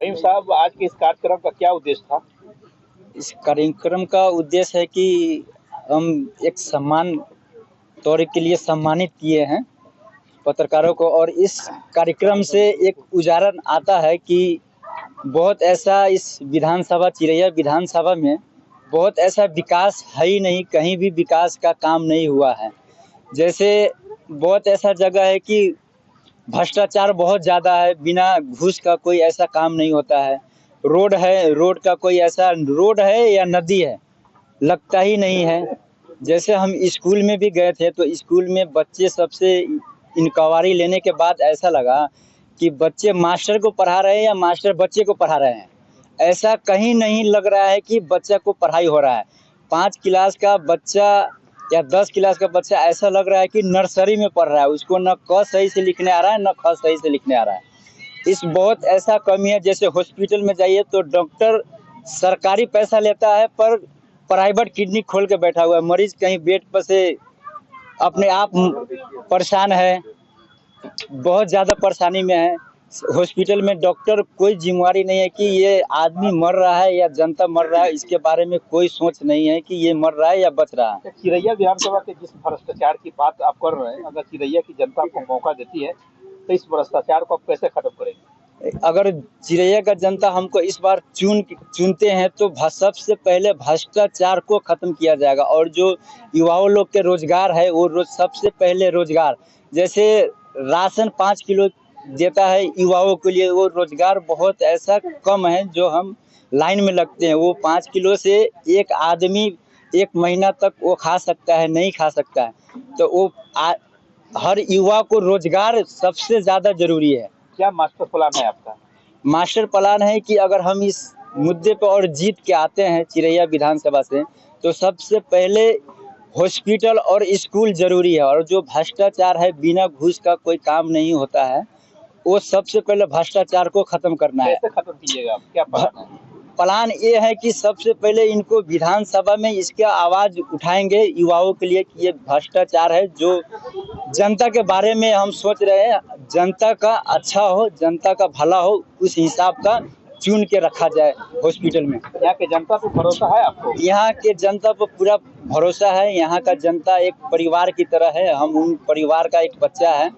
रहीम साहब, आज के इस कार्यक्रम का क्या उद्देश्य था? इस कार्यक्रम का उद्देश्य है कि हम एक सम्मान तौर के लिए सम्मानित किए हैं पत्रकारों को, और इस कार्यक्रम से एक उजागर आता है कि बहुत ऐसा इस विधानसभा चिरैया विधानसभा में बहुत ऐसा विकास है ही नहीं, कहीं भी विकास का काम नहीं हुआ है। जैसे बहुत ऐसा जगह है कि भ्रष्टाचार बहुत ज़्यादा है, बिना घूस का कोई ऐसा काम नहीं होता है। रोड है, रोड का कोई ऐसा रोड है या नदी है लगता ही नहीं है। जैसे हम स्कूल में भी गए थे तो स्कूल में बच्चे सबसे इंक्वायरी लेने के बाद ऐसा लगा कि बच्चे मास्टर को पढ़ा रहे हैं या मास्टर बच्चे को पढ़ा रहे हैं। ऐसा कहीं नहीं लग रहा है कि बच्चा को पढ़ाई हो रहा है। 5 क्लास का बच्चा या 10 क्लास का बच्चा ऐसा लग रहा है कि नर्सरी में पढ़ रहा है, उसको न क सही से लिखने आ रहा है न ख सही से लिखने आ रहा है। इस बहुत ऐसा कमी है। जैसे हॉस्पिटल में जाइए तो डॉक्टर सरकारी पैसा लेता है पर प्राइवेट क्लिनिक खोल के बैठा हुआ है। मरीज कहीं बेड पर से अपने आप परेशान है, बहुत ज़्यादा परेशानी में है। हॉस्पिटल में डॉक्टर कोई जिम्मेवारी नहीं है कि ये आदमी मर रहा है या जनता मर रहा है, इसके बारे में कोई सोच नहीं है कि ये मर रहा है या बच रहा है। चिरैया विधानसभा के जिस भ्रष्टाचार की बात आप कर रहे हैं, अगर चिरैया की जनता आपको मौका देती है तो इस भ्रष्टाचार को आप कैसे खत्म करेंगे? अगर चिरैया का जनता हमको इस बार चुनते हैं तो सबसे पहले भ्रष्टाचार को खत्म किया जाएगा, और जो युवाओं लोग के रोजगार है वो सबसे पहले रोजगार, जैसे राशन 5 किलो देता है युवाओं के लिए, वो रोजगार बहुत ऐसा कम है जो हम लाइन में लगते हैं। वो 5 किलो से एक आदमी 1 महीना तक वो खा सकता है, नहीं खा सकता है। तो वो हर युवा को रोजगार सबसे ज़्यादा जरूरी है। क्या मास्टर प्लान है आपका? मास्टर प्लान है कि अगर हम इस मुद्दे पर और जीत के आते हैं चिरैया विधानसभा से, तो सबसे पहले हॉस्पिटल और स्कूल जरूरी है, और जो भ्रष्टाचार है बिना घूस का कोई काम नहीं होता है, वो सबसे पहले भ्रष्टाचार को खत्म करना है। कैसे खत्म कीजिएगा आप? क्या प्लान है? प्लान ये है कि सबसे पहले इनको विधानसभा में इसका आवाज उठाएंगे युवाओं के लिए कि ये भ्रष्टाचार है, जो जनता के बारे में हम सोच रहे हैं, जनता का अच्छा हो, जनता का भला हो, उस हिसाब का चुन के रखा जाए हॉस्पिटल में। यहाँ के जनता पे भरोसा है आपको? यहाँ के जनता पर पूरा भरोसा है। यहाँ का जनता एक परिवार की तरह है, हम उन परिवार का एक बच्चा है।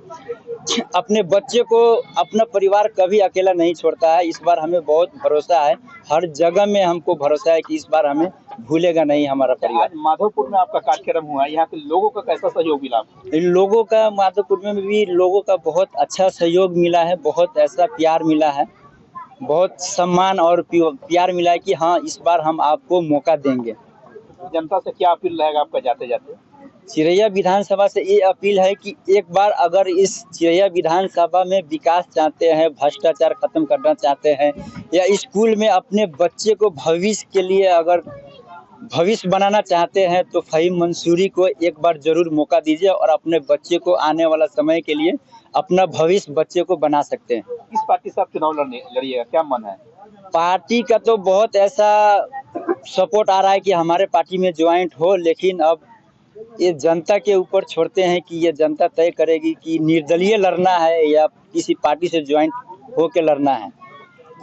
अपने बच्चे को अपना परिवार कभी अकेला नहीं छोड़ता है। इस बार हमें बहुत भरोसा है, हर जगह में हमको भरोसा है कि इस बार हमें भूलेगा नहीं हमारा परिवार। आज माधोपुर में आपका कार्यक्रम हुआ, यहाँ के लोगों का कैसा सहयोग मिला आपको? इन लोगों का माधोपुर में भी लोगों का बहुत अच्छा सहयोग मिला है, बहुत ऐसा प्यार मिला है, बहुत सम्मान और प्यार मिला है कि हाँ इस बार हम आपको मौका देंगे। जनता से क्या अपील रहेगा आपका जाते जाते? चिरैया विधानसभा से ये अपील है कि एक बार अगर इस चिरैया विधानसभा में विकास चाहते हैं, भ्रष्टाचार खत्म करना चाहते हैं, या स्कूल में अपने बच्चे को भविष्य के लिए अगर भविष्य बनाना चाहते हैं, तो फ़हीम मंसूरी को एक बार जरूर मौका दीजिए, और अपने बच्चे को आने वाला समय के लिए अपना भविष्य बच्चे को बना सकते हैं। किस पार्टी से आप चुनाव लड़िएगा, क्या मन है? पार्टी का तो बहुत ऐसा सपोर्ट आ रहा है कि हमारे पार्टी में ज्वाइंट हो, लेकिन अब ये जनता के ऊपर छोड़ते हैं कि ये जनता तय करेगी कि निर्दलीय लड़ना है या किसी पार्टी से ज्वाइंट होकर लड़ना है।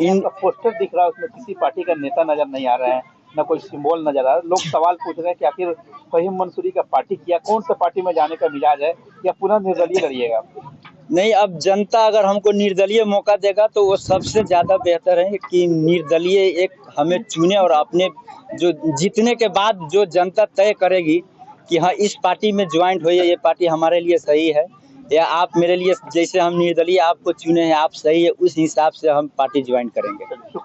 इनका पोस्टर दिख रहा है, उसमें किसी पार्टी का नेता नजर नहीं आ रहा है, न कोई सिंबल नजर आ रहा है। लोग सवाल पूछ रहे हैं कि आखिर फ़हीम मंसूरी का पार्टी किया, कौन सा पार्टी में जाने का मिजाज है, या पुनः निर्दलीय लड़िएगा? नहीं, अब जनता अगर हमको निर्दलीय मौका देगा तो वो सबसे ज़्यादा बेहतर है कि निर्दलीय एक हमें चुने, और अपने जो जीतने के बाद जो जनता तय करेगी कि हाँ इस पार्टी में ज्वाइंट होइए, ये पार्टी हमारे लिए सही है, या आप मेरे लिए, जैसे हम निर्दलीय आपको चुने हैं आप सही है, उस हिसाब से हम पार्टी ज्वाइन करेंगे।